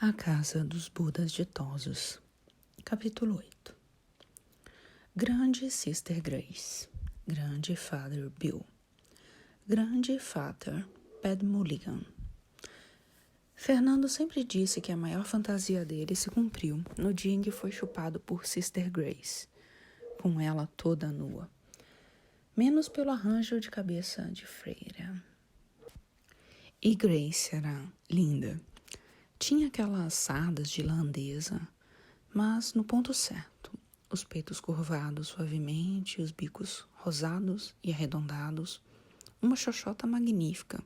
A Casa dos Budas Ditosos. Capítulo 8. Grande Sister Grace. Grande Father Bill. Grande Father Pat Mulligan. Fernando sempre disse que a maior fantasia dele se cumpriu no dia em que foi chupado por Sister Grace, com ela toda nua. Menos pelo arranjo de cabeça de freira. E Grace era linda. Tinha aquelas sardas de irlandesa, mas no ponto certo. Os peitos curvados suavemente, os bicos rosados e arredondados. Uma xoxota magnífica,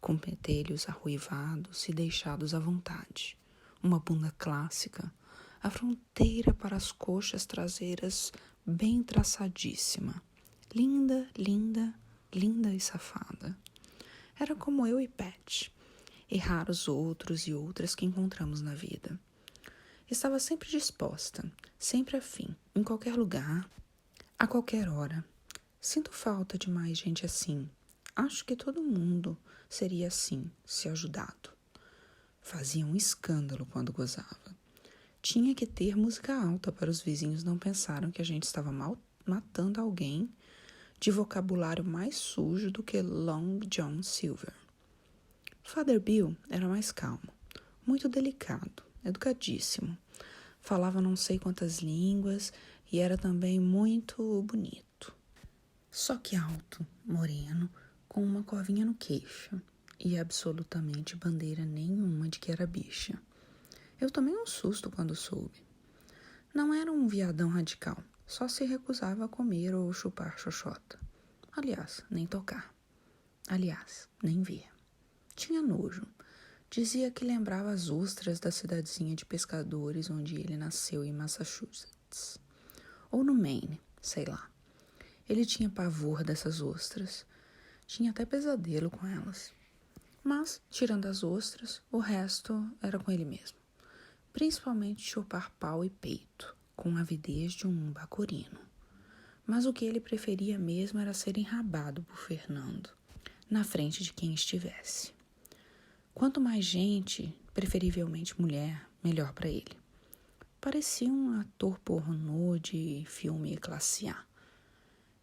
com pentelhos arruivados e deixados à vontade. Uma bunda clássica, a fronteira para as coxas traseiras bem traçadíssima. Linda, linda, linda e safada. Era como eu e Pat. E raros outros e outras que encontramos na vida. Estava sempre disposta, sempre afim, em qualquer lugar, a qualquer hora. Sinto falta de mais gente assim. Acho que todo mundo seria assim, se ajudado. Fazia um escândalo quando gozava. Tinha que ter música alta para os vizinhos não pensaram que a gente estava matando alguém de vocabulário mais sujo do que Long John Silver. Father Bill era mais calmo, muito delicado, educadíssimo. Falava não sei quantas línguas e era também muito bonito. Só que alto, moreno, com uma covinha no queixo e absolutamente bandeira nenhuma de que era bicha. Eu tomei um susto quando soube. Não era um viadão radical, só se recusava a comer ou chupar xoxota. Aliás, nem tocar. Aliás, nem ver. Tinha nojo. Dizia que lembrava as ostras da cidadezinha de pescadores onde ele nasceu em Massachusetts. Ou no Maine, sei lá. Ele tinha pavor dessas ostras. Tinha até pesadelo com elas. Mas, tirando as ostras, o resto era com ele mesmo. Principalmente chupar pau e peito, com a avidez de um bacorino. Mas o que ele preferia mesmo era ser enrabado por Fernando, na frente de quem estivesse. Quanto mais gente, preferivelmente mulher, melhor para ele. Parecia um ator pornô de filme classe A.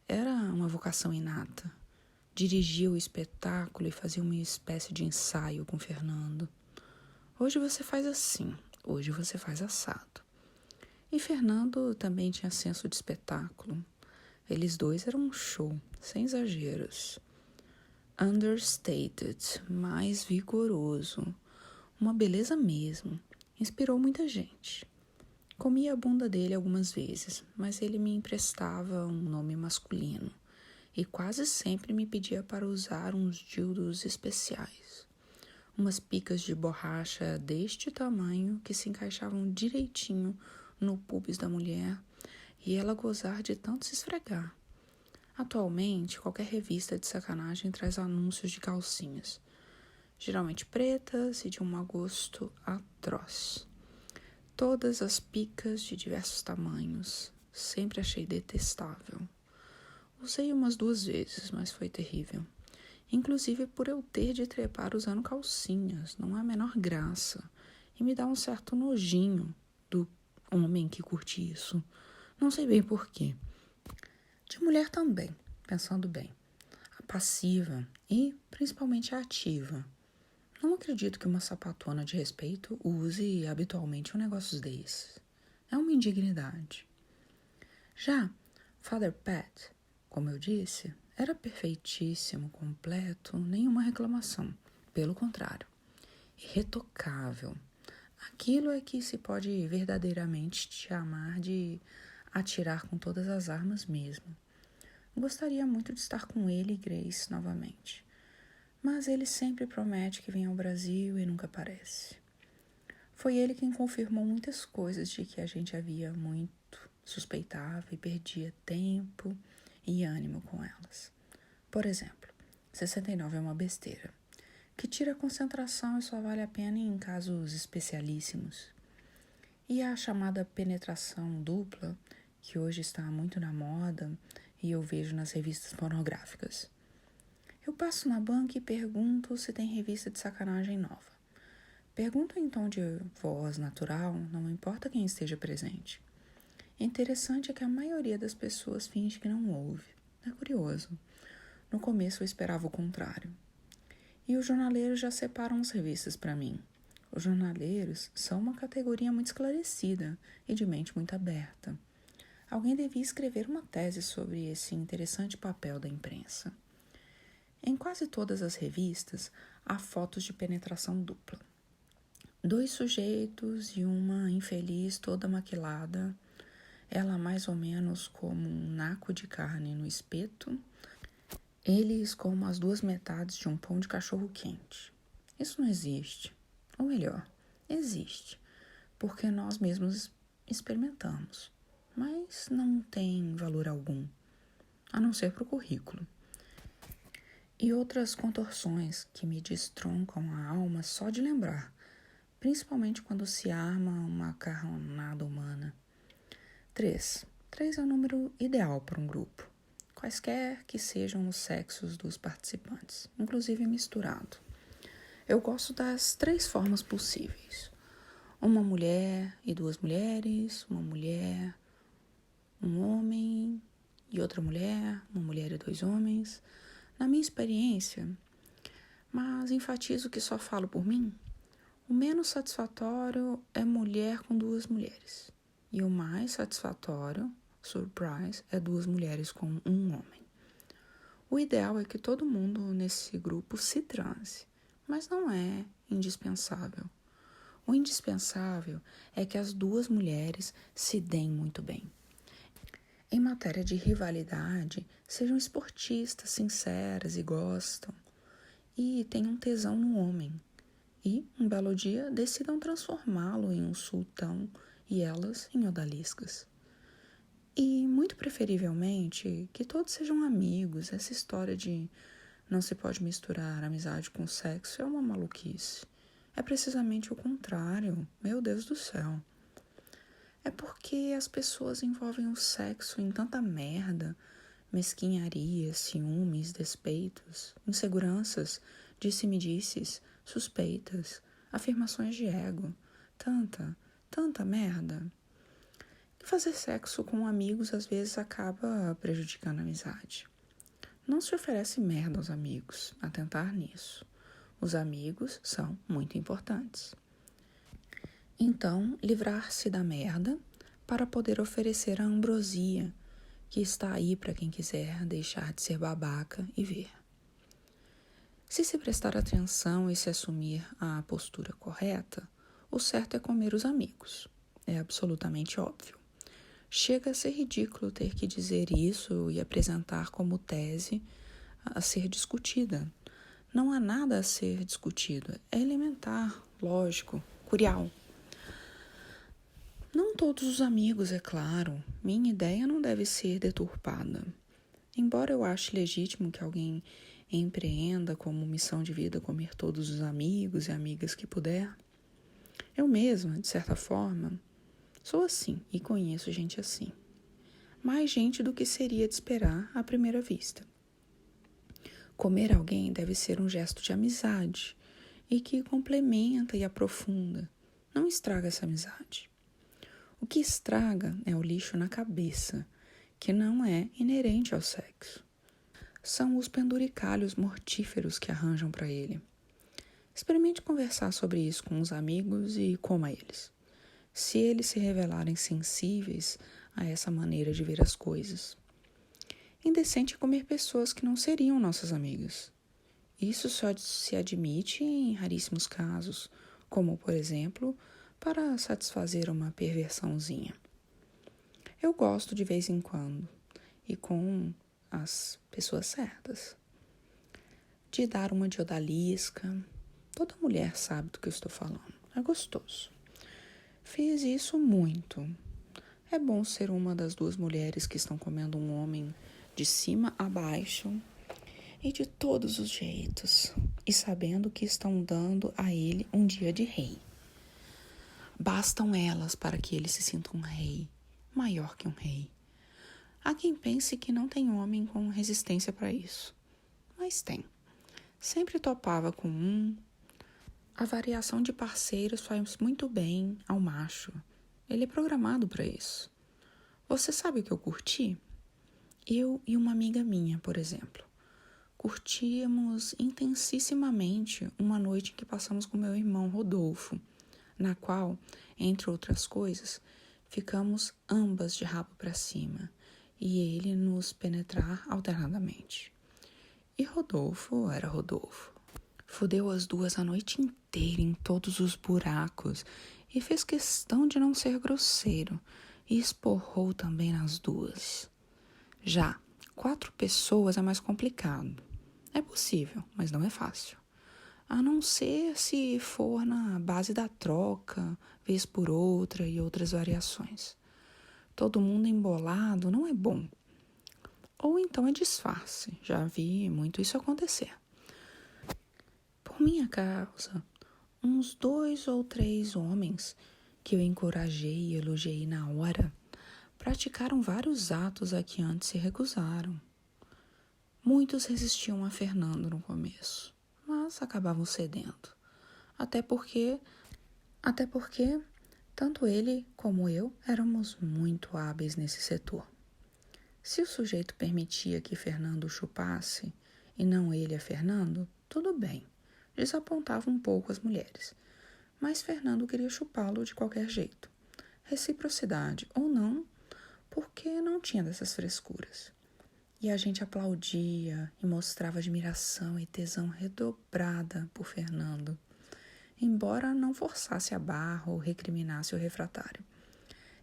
Era uma vocação inata. Dirigia o espetáculo e fazia uma espécie de ensaio com Fernando. Hoje você faz assim, hoje você faz assado. E Fernando também tinha senso de espetáculo. Eles dois eram um show, sem exageros. Understated, mais vigoroso. Uma beleza mesmo. Inspirou muita gente. Comia a bunda dele algumas vezes, mas ele me emprestava um nome masculino e quase sempre me pedia para usar uns dildos especiais. Umas picas de borracha deste tamanho que se encaixavam direitinho no pubis da mulher e ela gozar de tanto se esfregar. Atualmente, qualquer revista de sacanagem traz anúncios de calcinhas, geralmente pretas e de um mau gosto atroz. Todas as picas de diversos tamanhos, sempre achei detestável. Usei umas 2 vezes, mas foi terrível. Inclusive por eu ter de trepar usando calcinhas, não há a menor graça. E me dá um certo nojinho do homem que curte isso. Não sei bem porquê. De mulher também, pensando bem. A passiva e, principalmente, a ativa. Não acredito que uma sapatona de respeito use habitualmente um negócio desses. É uma indignidade. Já Father Pat, como eu disse, era perfeitíssimo, completo, nenhuma reclamação. Pelo contrário, irretocável. Aquilo é que se pode verdadeiramente chamar de atirar com todas as armas mesmo. Gostaria muito de estar com ele e Grace novamente. Mas ele sempre promete que vem ao Brasil e nunca aparece. Foi ele quem confirmou muitas coisas de que a gente havia muito suspeitava e perdia tempo e ânimo com elas. Por exemplo, 69 é uma besteira, que tira a concentração e só vale a pena em casos especialíssimos. E a chamada penetração dupla, que hoje está muito na moda e eu vejo nas revistas pornográficas. Eu passo na banca e pergunto se tem revista de sacanagem nova. Pergunto em tom de voz natural, não importa quem esteja presente. Interessante é que a maioria das pessoas finge que não ouve. É curioso. No começo eu esperava o contrário. E os jornaleiros já separam as revistas para mim. Os jornaleiros são uma categoria muito esclarecida e de mente muito aberta. Alguém devia escrever uma tese sobre esse interessante papel da imprensa. Em quase todas as revistas há fotos de penetração dupla. 2 sujeitos e uma infeliz toda maquilada, ela mais ou menos como um naco de carne no espeto, eles como as 2 metades de um pão de cachorro quente. Isso não existe. Ou melhor, existe, porque nós mesmos experimentamos, mas não tem valor algum, a não ser para o currículo. E outras contorções que me destroncam a alma só de lembrar, principalmente quando se arma uma macarronada humana. 3. 3 é o número ideal para um grupo, quaisquer que sejam os sexos dos participantes, inclusive misturado. Eu gosto das 3 formas possíveis. Uma mulher e 2 mulheres, uma mulher, um homem e outra mulher, uma mulher e 2 homens. Na minha experiência, mas enfatizo que só falo por mim, o menos satisfatório é mulher com 2 mulheres. E o mais satisfatório, surprise, é 2 mulheres com um homem. O ideal é que todo mundo nesse grupo se transe, mas não é indispensável. O indispensável é que as 2 mulheres se deem muito bem. Em matéria de rivalidade, sejam esportistas, sinceras e gostam, e tenham tesão no homem. E, um belo dia, decidam transformá-lo em um sultão e elas em odaliscas. E, muito preferivelmente, que todos sejam amigos. Essa história de não se pode misturar amizade com sexo é uma maluquice. É precisamente o contrário. Meu Deus do céu. É porque as pessoas envolvem o sexo em tanta merda, mesquinharias, ciúmes, despeitos, inseguranças, disse-me-disses, suspeitas, afirmações de ego. Tanta merda. E fazer sexo com amigos às vezes acaba prejudicando a amizade. Não se oferece merda aos amigos, atentar nisso. Os amigos são muito importantes. Então, livrar-se da merda para poder oferecer a ambrosia que está aí para quem quiser deixar de ser babaca e ver. Se prestar atenção e se assumir a postura correta, o certo é comer os amigos. É absolutamente óbvio. Chega a ser ridículo ter que dizer isso e apresentar como tese a ser discutida. Não há nada a ser discutido. É elementar, lógico, curial. Não todos os amigos, é claro. Minha ideia não deve ser deturpada. Embora eu ache legítimo que alguém empreenda como missão de vida comer todos os amigos e amigas que puder, eu mesma, de certa forma, sou assim e conheço gente assim. Mais gente do que seria de esperar à primeira vista. Comer alguém deve ser um gesto de amizade e que complementa e aprofunda, não estraga essa amizade. O que estraga é o lixo na cabeça, que não é inerente ao sexo. São os penduricalhos mortíferos que arranjam para ele. Experimente conversar sobre isso com os amigos e coma eles. Se eles se revelarem sensíveis a essa maneira de ver as coisas. Indecente é comer pessoas que não seriam nossas amigas. Isso só se admite em raríssimos casos, como, por exemplo, para satisfazer uma perversãozinha. Eu gosto de vez em quando, e com as pessoas certas, de dar uma de odalisca. Toda mulher sabe do que eu estou falando. É gostoso. Fiz isso muito. É bom ser uma das 2 mulheres que estão comendo um homem de cima a baixo e de todos os jeitos, e sabendo que estão dando a ele um dia de rei. Bastam elas para que ele se sinta um rei, maior que um rei. Há quem pense que não tem homem com resistência para isso, mas tem. Sempre topava com um, A variação de parceiros faz muito bem ao macho. Ele é programado para isso. Você sabe o que eu curti? Eu e uma amiga minha, por exemplo, curtíamos intensissimamente uma noite em que passamos com meu irmão Rodolfo, na qual, entre outras coisas, ficamos ambas de rabo para cima e ele nos penetrar alternadamente. E Rodolfo era Rodolfo. Fudeu as duas a noite inteira em todos os buracos e fez questão de não ser grosseiro e esporrou também nas duas. Já 4 pessoas é mais complicado. É possível, mas não é fácil. A não ser se for na base da troca, vez por outra e outras variações. Todo mundo embolado não é bom. Ou então é disfarce. Já vi muito isso acontecer. Por minha causa, uns 2 ou 3 homens que eu encorajei e elogiei na hora praticaram vários atos a que antes se recusaram. Muitos resistiam a Fernando no começo, mas acabavam cedendo. Até porque tanto ele como eu éramos muito hábeis nesse setor. Se o sujeito permitia que Fernando o chupasse e não ele a Fernando, tudo bem. Desapontava um pouco as mulheres. Mas Fernando queria chupá-lo de qualquer jeito. Reciprocidade ou não, porque não tinha dessas frescuras. E a gente aplaudia e mostrava admiração e tesão redobrada por Fernando, embora não forçasse a barra ou recriminasse o refratário.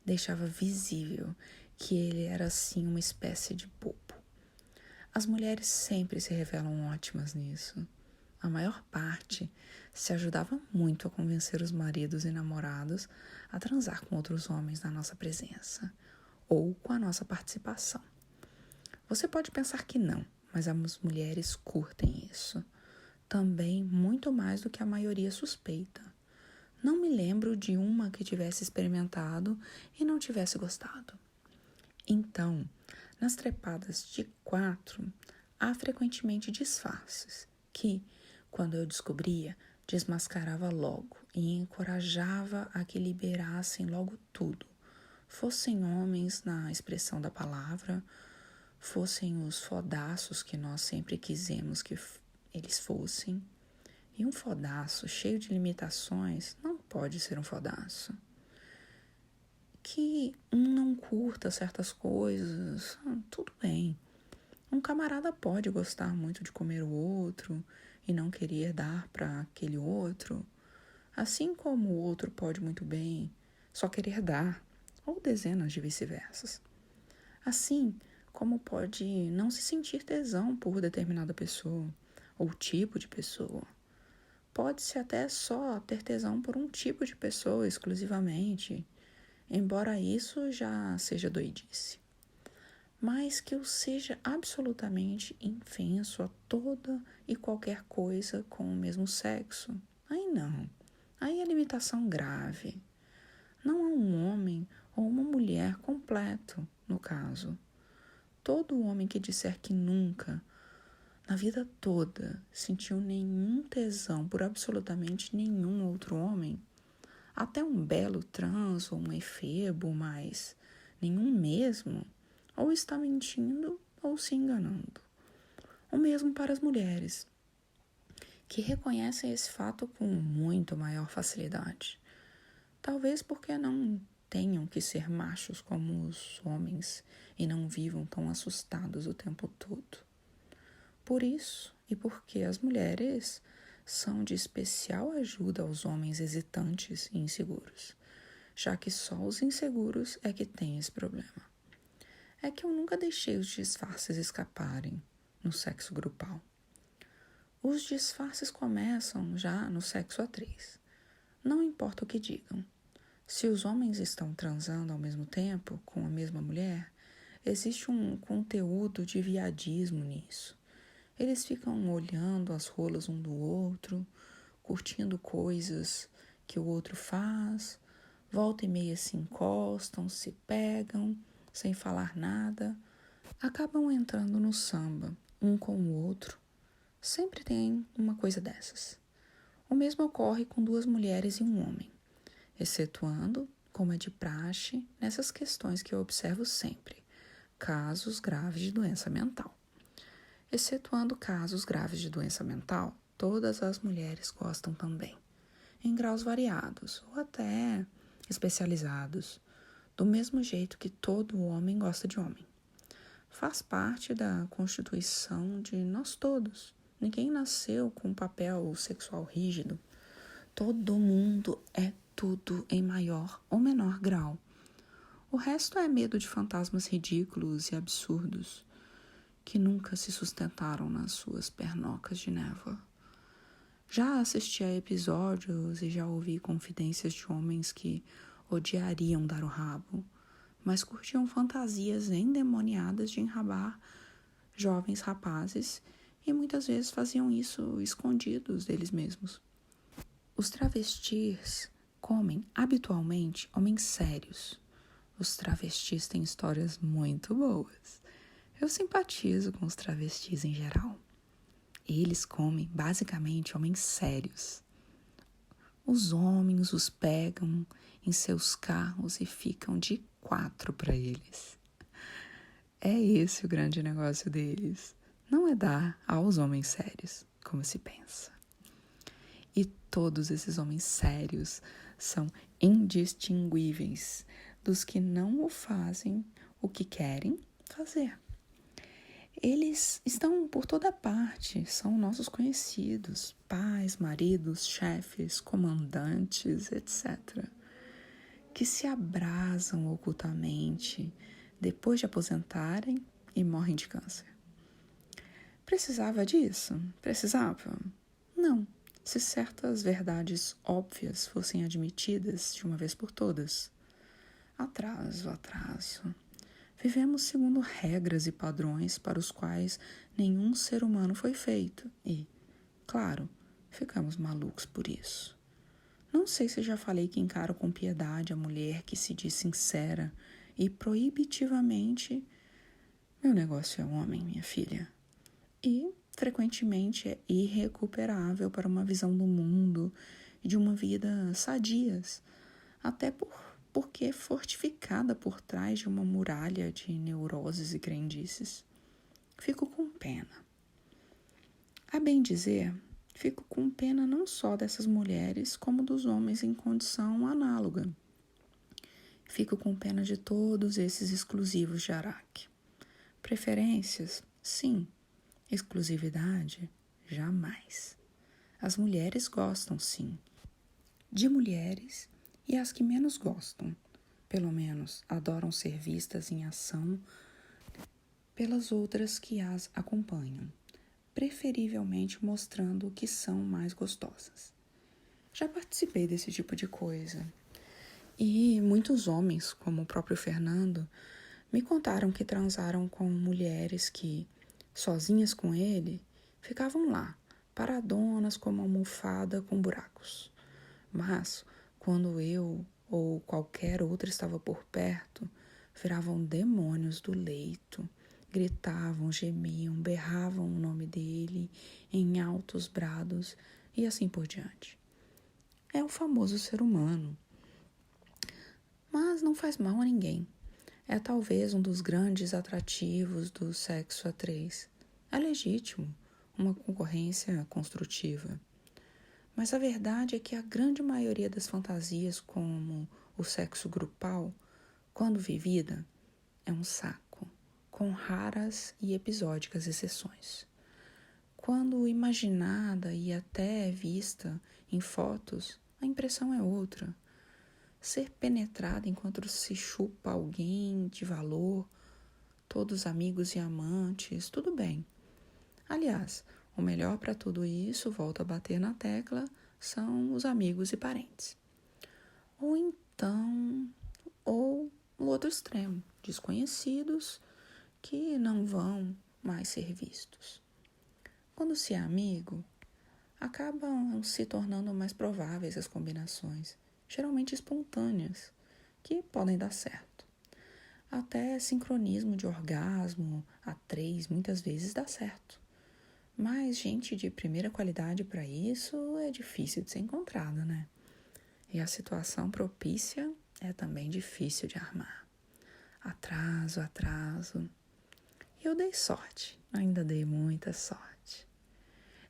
Deixava visível que ele era assim uma espécie de bobo. As mulheres sempre se revelam ótimas nisso. A maior parte se ajudava muito a convencer os maridos e namorados a transar com outros homens na nossa presença ou com a nossa participação. Você pode pensar que não, mas as mulheres curtem isso. Também muito mais do que a maioria suspeita. Não me lembro de uma que tivesse experimentado e não tivesse gostado. Então, nas trepadas de 4, há frequentemente disfarces que, quando eu descobria, desmascarava logo e encorajava a que liberassem logo tudo, fossem homens na expressão da palavra, fossem os fodaços que nós sempre quisemos que eles fossem. E um fodaço cheio de limitações não pode ser um fodaço. Que um não curta certas coisas, tudo bem. Um camarada pode gostar muito de comer o outro e não querer dar para aquele outro, assim como o outro pode muito bem só querer dar, ou dezenas de vice-versas. Assim como pode não se sentir tesão por determinada pessoa ou tipo de pessoa. Pode-se até só ter tesão por um tipo de pessoa exclusivamente, embora isso já seja doidice. Mas que eu seja absolutamente infenso a toda e qualquer coisa com o mesmo sexo. Aí não. Aí é limitação grave. Não há um homem ou uma mulher completo, no caso. Todo homem que disser que nunca, na vida toda, sentiu nenhum tesão por absolutamente nenhum outro homem, até um belo trans ou um efebo, mas nenhum mesmo, ou está mentindo ou se enganando. O mesmo para as mulheres, que reconhecem esse fato com muito maior facilidade. Talvez porque não tenham que ser machos como os homens e não vivam tão assustados o tempo todo. Por isso, e porque as mulheres são de especial ajuda aos homens hesitantes e inseguros, já que só os inseguros é que têm esse problema. É que eu nunca deixei os disfarces escaparem no sexo grupal. Os disfarces começam já no sexo a 3. Não importa o que digam. Se os homens estão transando ao mesmo tempo com a mesma mulher, existe um conteúdo de viadismo nisso. Eles ficam olhando as rolas um do outro, curtindo coisas que o outro faz, volta e meia se encostam, se pegam, sem falar nada, acabam entrando no samba, um com o outro. Sempre tem uma coisa dessas. O mesmo ocorre com 2 mulheres e um homem, excetuando, como é de praxe, nessas questões que eu observo sempre, casos graves de doença mental. Excetuando casos graves de doença mental, todas as mulheres gostam também, em graus variados ou até especializados, do mesmo jeito que todo homem gosta de homem. Faz parte da constituição de nós todos. Ninguém nasceu com um papel sexual rígido. Todo mundo é tudo em maior ou menor grau. O resto é medo de fantasmas ridículos e absurdos que nunca se sustentaram nas suas pernocas de névoa. Já assisti a episódios e já ouvi confidências de homens que odiariam dar o rabo, mas curtiam fantasias endemoniadas de enrabar jovens rapazes e muitas vezes faziam isso escondidos deles mesmos. Os travestis comem habitualmente homens sérios. Os travestis têm histórias muito boas. Eu simpatizo com os travestis em geral. Eles comem basicamente homens sérios. Os homens os pegam em seus carros e ficam de 4 para eles. É esse o grande negócio deles. Não é dar aos homens sérios, como se pensa. E todos esses homens sérios são indistinguíveis dos que não o fazem o que querem fazer. Eles estão por toda parte, são nossos conhecidos, pais, maridos, chefes, comandantes, etc., que se abrasam ocultamente depois de aposentarem e morrem de câncer. Precisava disso? Precisava? Não, se certas verdades óbvias fossem admitidas de uma vez por todas. Atraso. Vivemos segundo regras e padrões para os quais nenhum ser humano foi feito e, claro, ficamos malucos por isso. Não sei se já falei que encaro com piedade a mulher que se diz sincera e proibitivamente: meu negócio é homem, minha filha. E, frequentemente, é irrecuperável para uma visão do mundo e de uma vida sadias, até porque é fortificada por trás de uma muralha de neuroses e crendices. Fico com pena. A bem dizer, fico com pena não só dessas mulheres, como dos homens em condição análoga. Fico com pena de todos esses exclusivos de Araque. Preferências? Sim. Exclusividade? Jamais. As mulheres gostam, sim, de mulheres, e as que menos gostam, pelo menos adoram ser vistas em ação pelas outras que as acompanham, preferivelmente mostrando que são mais gostosas. Já participei desse tipo de coisa. E muitos homens, como o próprio Fernando, me contaram que transaram com mulheres que, sozinhas com ele, ficavam lá, paradonas como uma almofada com buracos. Mas, quando eu ou qualquer outra estava por perto, viravam demônios do leito, gritavam, gemiam, berravam o nome dele em altos brados e assim por diante. É o famoso ser humano. Mas não faz mal a ninguém. É talvez um dos grandes atrativos do sexo a 3. É legítimo, uma concorrência construtiva. Mas a verdade é que a grande maioria das fantasias, como o sexo grupal, quando vivida, é um saco, com raras e episódicas exceções. Quando imaginada e até vista em fotos, a impressão é outra. Ser penetrada enquanto se chupa alguém de valor, todos amigos e amantes, tudo bem. Aliás, o melhor para tudo isso, volto a bater na tecla, são os amigos e parentes. Ou o outro extremo, desconhecidos que não vão mais ser vistos. Quando se é amigo, acabam se tornando mais prováveis as combinações, geralmente espontâneas, que podem dar certo. Até sincronismo de orgasmo a 3 muitas vezes dá certo. Mas gente de primeira qualidade para isso é difícil de ser encontrado, né? E a situação propícia é também difícil de armar. Atraso, atraso. E eu dei sorte, ainda dei muita sorte.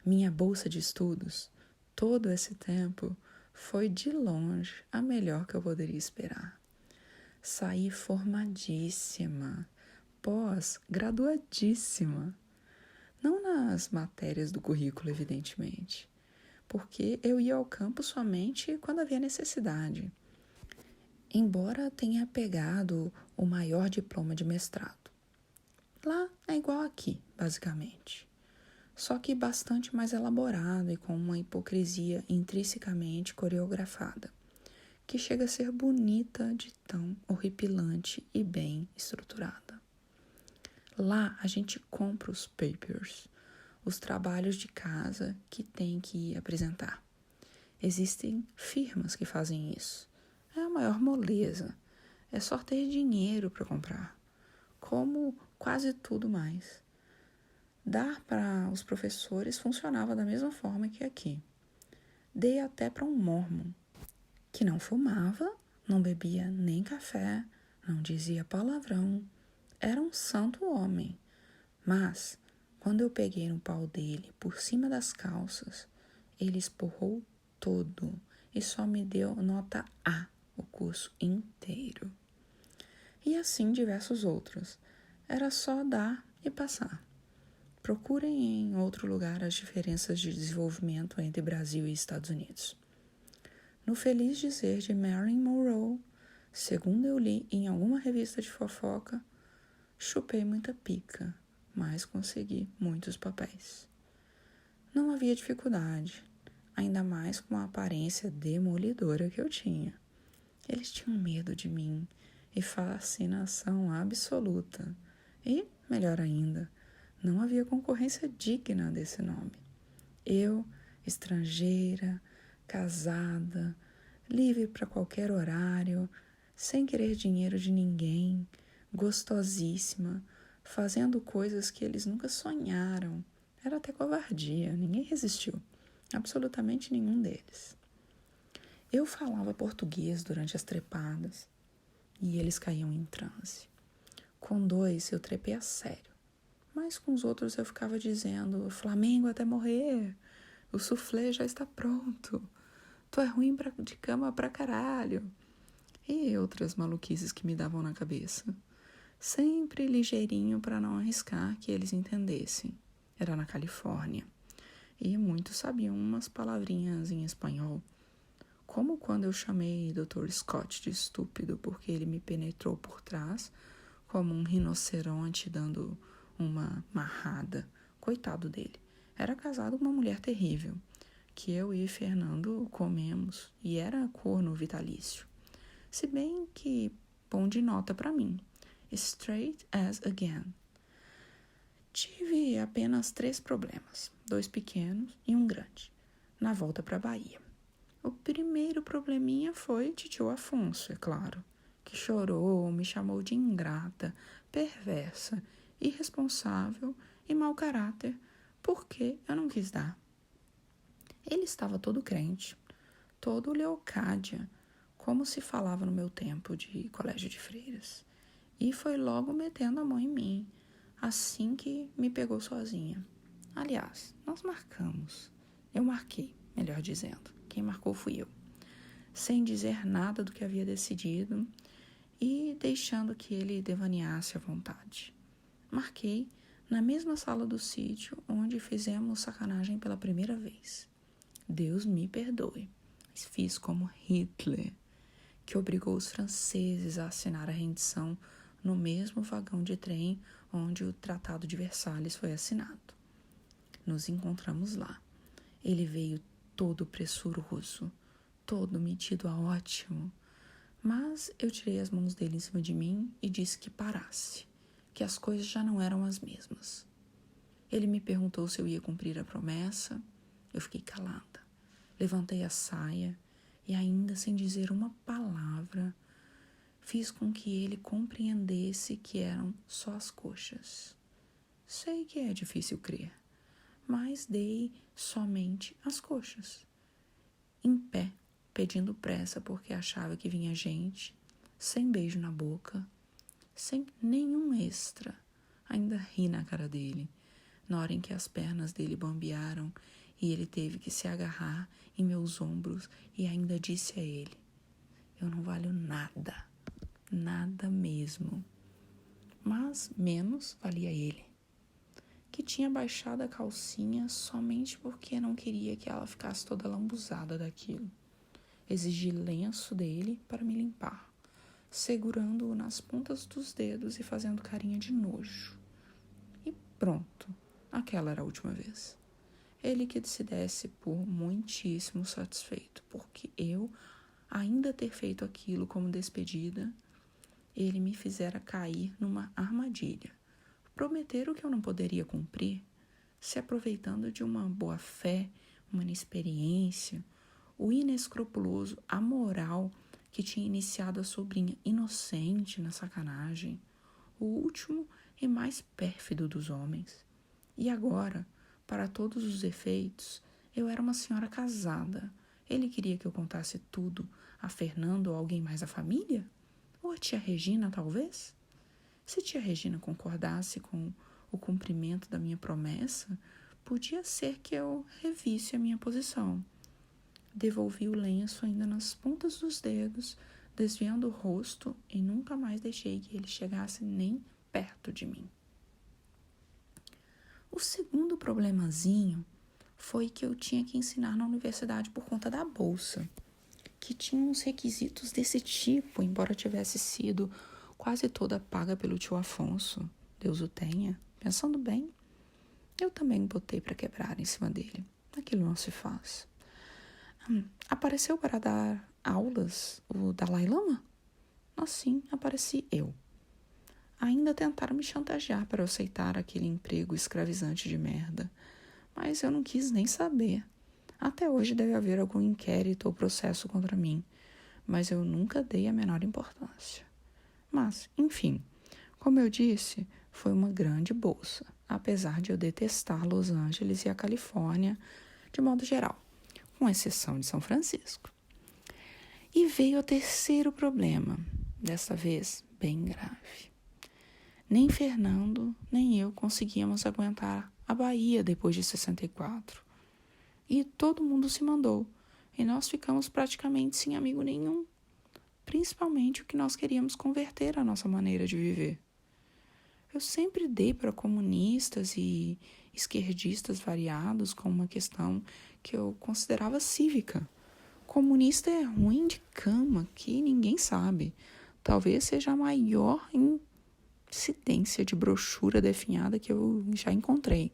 Minha bolsa de estudos, todo esse tempo, foi de longe a melhor que eu poderia esperar. Saí formadíssima, pós-graduadíssima. Não nas matérias do currículo, evidentemente, porque eu ia ao campo somente quando havia necessidade. Embora tenha pegado o maior diploma de mestrado. Lá é igual aqui, basicamente. Só que bastante mais elaborado e com uma hipocrisia intrinsecamente coreografada, que chega a ser bonita de tão horripilante e bem estruturada. Lá a gente compra os papers, os trabalhos de casa que tem que apresentar. Existem firmas que fazem isso. É a maior moleza. É só ter dinheiro para comprar. Como quase tudo mais. Dar para os professores funcionava da mesma forma que aqui. Dei até para um mormon, que não fumava, não bebia nem café, não dizia palavrão. Era um santo homem. Mas, quando eu peguei no pau dele por cima das calças, ele esporrou todo e só me deu nota A o curso inteiro. E assim diversos outros. Era só dar e passar. Procurem em outro lugar as diferenças de desenvolvimento entre Brasil e Estados Unidos. No feliz dizer de Marilyn Monroe, segundo eu li em alguma revista de fofoca, chupei muita pica, mas consegui muitos papéis. Não havia dificuldade, ainda mais com a aparência demolidora que eu tinha. Eles tinham medo de mim e fascinação absoluta. E, melhor ainda, não havia concorrência digna desse nome. Eu, estrangeira, casada, livre para qualquer horário, sem querer dinheiro de ninguém, gostosíssima, fazendo coisas que eles nunca sonharam. Era até covardia, ninguém resistiu, absolutamente nenhum deles. Eu falava português durante as trepadas e eles caíam em transe. Com 2 eu trepei a sério, mas com os outros eu ficava dizendo: Flamengo até morrer, o soufflé já está pronto, tu é ruim de cama pra caralho. E outras maluquices que me davam na cabeça. Sempre ligeirinho para não arriscar que eles entendessem. Era na Califórnia. E muitos sabiam umas palavrinhas em espanhol. Como quando eu chamei Dr. Scott de estúpido porque ele me penetrou por trás, como um rinoceronte dando uma marrada. Coitado dele. Era casado com uma mulher terrível, que eu e Fernando comemos, e era corno vitalício. Se bem que bom de nota para mim. Straight as again. Tive apenas 3 problemas, 2 pequenos e um grande, na volta para a Bahia. O primeiro probleminha foi titio Afonso, é claro, que chorou, me chamou de ingrata, perversa, irresponsável e mau caráter, porque eu não quis dar. Ele estava todo crente, todo Leocádia, como se falava no meu tempo de colégio de freiras, e foi logo metendo a mão em mim, assim que me pegou sozinha. Aliás, nós marcamos. Eu marquei, melhor dizendo. Quem marcou fui eu. Sem dizer nada do que havia decidido e deixando que ele devaneasse à vontade. Marquei na mesma sala do sítio onde fizemos sacanagem pela primeira vez. Deus me perdoe, mas fiz como Hitler, que obrigou os franceses a assinar a rendição no mesmo vagão de trem onde o Tratado de Versalhes foi assinado. Nos encontramos lá. Ele veio todo pressuroso, todo metido a ótimo, mas eu tirei as mãos dele em cima de mim e disse que parasse, que as coisas já não eram as mesmas. Ele me perguntou se eu ia cumprir a promessa. Eu fiquei calada. Levantei a saia e, ainda sem dizer uma palavra, fiz com que ele compreendesse que eram só as coxas. Sei que é difícil crer, mas dei somente as coxas, em pé, pedindo pressa porque achava que vinha gente, sem beijo na boca, sem nenhum extra. Ainda ri na cara dele, na hora em que as pernas dele bambearam e ele teve que se agarrar em meus ombros, e ainda disse a ele: eu não valho nada, nada mesmo. Mas menos valia ele, que tinha baixado a calcinha somente porque não queria que ela ficasse toda lambuzada daquilo. Exigi lenço dele para me limpar, segurando-o nas pontas dos dedos e fazendo carinha de nojo. E pronto, aquela era a última vez. Ele que se desse por muitíssimo satisfeito, porque eu, ainda ter feito aquilo como despedida, ele me fizera cair numa armadilha. Prometer o que eu não poderia cumprir, se aproveitando de uma boa-fé, uma inexperiência, o inescrupuloso amoral que tinha iniciado a sobrinha inocente na sacanagem, o último e mais pérfido dos homens. E agora, para todos os efeitos, eu era uma senhora casada. Ele queria que eu contasse tudo a Fernando ou alguém mais da família? Ou a tia Regina, talvez? Se tia Regina concordasse com o cumprimento da minha promessa, podia ser que eu revisse a minha posição. Devolvi o lenço ainda nas pontas dos dedos, desviando o rosto, e nunca mais deixei que ele chegasse nem perto de mim. O segundo problemazinho foi que eu tinha que ensinar na universidade por conta da bolsa, que tinha uns requisitos desse tipo, embora tivesse sido quase toda paga pelo tio Afonso, Deus o tenha. Pensando bem, eu também botei para quebrar em cima dele. Aquilo não se faz. Apareceu para dar aulas o Dalai Lama? Assim, apareci eu. Ainda tentaram me chantagear para eu aceitar aquele emprego escravizante de merda, mas eu não quis nem saber. Até hoje deve haver algum inquérito ou processo contra mim, mas eu nunca dei a menor importância. Mas, enfim, como eu disse, foi uma grande bolsa, apesar de eu detestar Los Angeles e a Califórnia de modo geral, com exceção de São Francisco. E veio o terceiro problema, desta vez bem grave. Nem Fernando, nem eu conseguíamos aguentar a Bahia depois de 64. E todo mundo se mandou, e nós ficamos praticamente sem amigo nenhum, principalmente o que nós queríamos converter a nossa maneira de viver. Eu sempre dei para comunistas e esquerdistas variados como uma questão que eu considerava cívica. Comunista é ruim de cama, que ninguém sabe. Talvez seja a maior incidência de brochura definhada que eu já encontrei.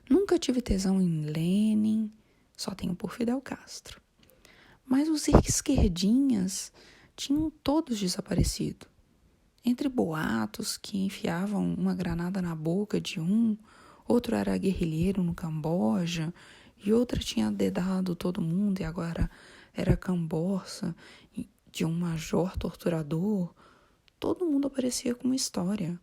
Nunca tive tesão em Lenin, só tenho por Fidel Castro. Mas os esquerdinhas tinham todos desaparecido. Entre boatos que enfiavam uma granada na boca de um, outro era guerrilheiro no Camboja, e outra tinha dedado todo mundo e agora era camborça de um major torturador. Todo mundo aparecia com uma história.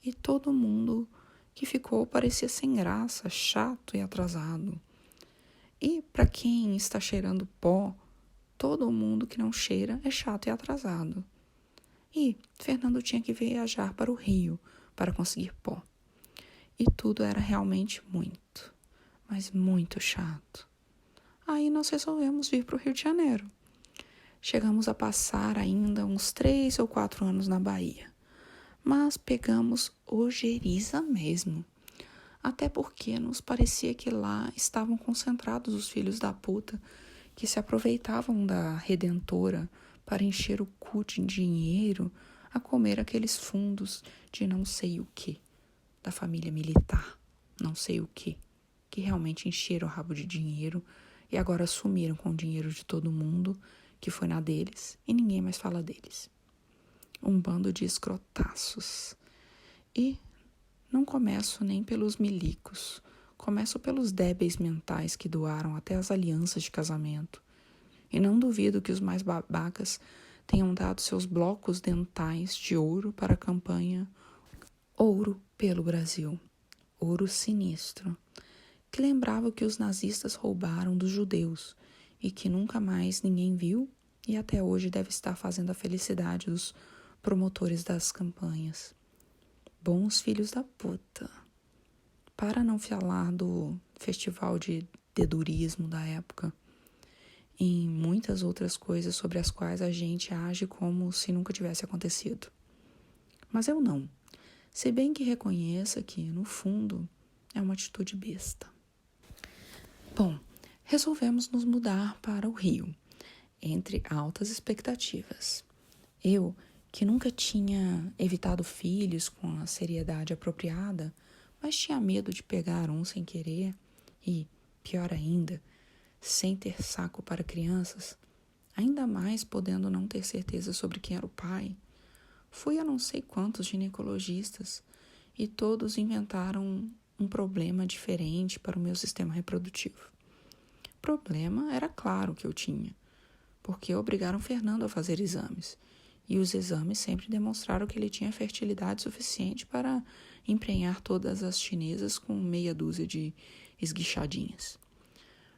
E todo mundo que ficou parecia sem graça, chato e atrasado. E para quem está cheirando pó, todo mundo que não cheira é chato e atrasado. E Fernando tinha que viajar para o Rio para conseguir pó. E tudo era realmente muito, mas muito chato. Aí nós resolvemos vir para o Rio de Janeiro. Chegamos a passar ainda uns 3 ou 4 anos na Bahia. Mas pegamos ojeriza mesmo. Até porque nos parecia que lá estavam concentrados os filhos da puta que se aproveitavam da Redentora para encher o cu de dinheiro a comer aqueles fundos de não sei o que, da família militar, não sei o que realmente encheram o rabo de dinheiro e agora sumiram com o dinheiro de todo mundo, que foi na deles, e ninguém mais fala deles. Um bando de escrotaços. E não começo nem pelos milicos, começo pelos débeis mentais que doaram até as alianças de casamento. E não duvido que os mais babacas tenham dado seus blocos dentais de ouro para a campanha Ouro pelo Brasil. ouro sinistro, que lembrava que os nazistas roubaram dos judeus e que nunca mais ninguém viu e até hoje deve estar fazendo a felicidade dos promotores das campanhas. Bons filhos da puta. Para não falar do festival de dedurismo da época, em muitas outras coisas sobre as quais a gente age como se nunca tivesse acontecido. Mas eu não, se bem que reconheça que, no fundo, é uma atitude besta. Bom, resolvemos nos mudar para o Rio, entre altas expectativas. Eu, que nunca tinha evitado filhos com a seriedade apropriada, mas tinha medo de pegar um sem querer e, pior ainda, sem ter saco para crianças, ainda mais podendo não ter certeza sobre quem era o pai, fui a não sei quantos ginecologistas e todos inventaram um problema diferente para o meu sistema reprodutivo. O problema era claro que eu tinha, porque obrigaram Fernando a fazer exames, e os exames sempre demonstraram que ele tinha fertilidade suficiente para emprenhar todas as chinesas com meia dúzia de esguichadinhas.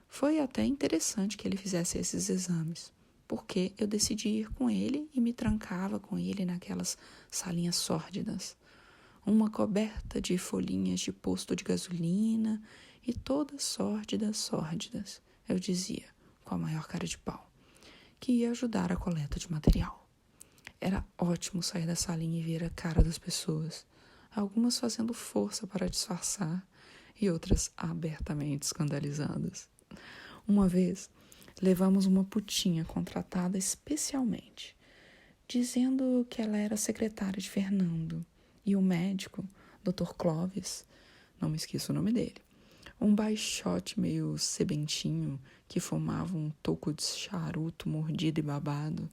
Foi até interessante que ele fizesse esses exames, porque eu decidi ir com ele e me trancava com ele naquelas salinhas sórdidas, uma coberta de folhinhas de posto de gasolina e todas sórdidas, eu dizia, com a maior cara de pau, que ia ajudar a coleta de material. Era ótimo sair da salinha e ver a cara das pessoas, algumas fazendo força para disfarçar e outras abertamente escandalizadas. Uma vez, levamos uma putinha contratada especialmente, dizendo que ela era secretária de Fernando, e o médico, Dr. Clóvis, não me esqueço o nome dele, um baixote meio sebentinho que fumava um toco de charuto mordido e babado,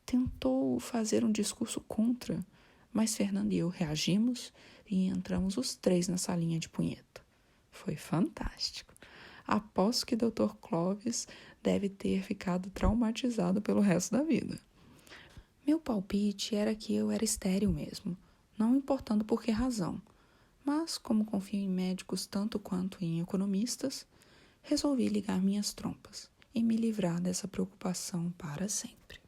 tentou fazer um discurso contra, mas Fernando e eu reagimos e entramos os três na salinha de punheta. Foi fantástico. Aposto que Dr. Clóvis deve ter ficado traumatizado pelo resto da vida. Meu palpite era que eu era estéril mesmo, não importando por que razão. Mas, como confio em médicos tanto quanto em economistas, resolvi ligar minhas trompas e me livrar dessa preocupação para sempre.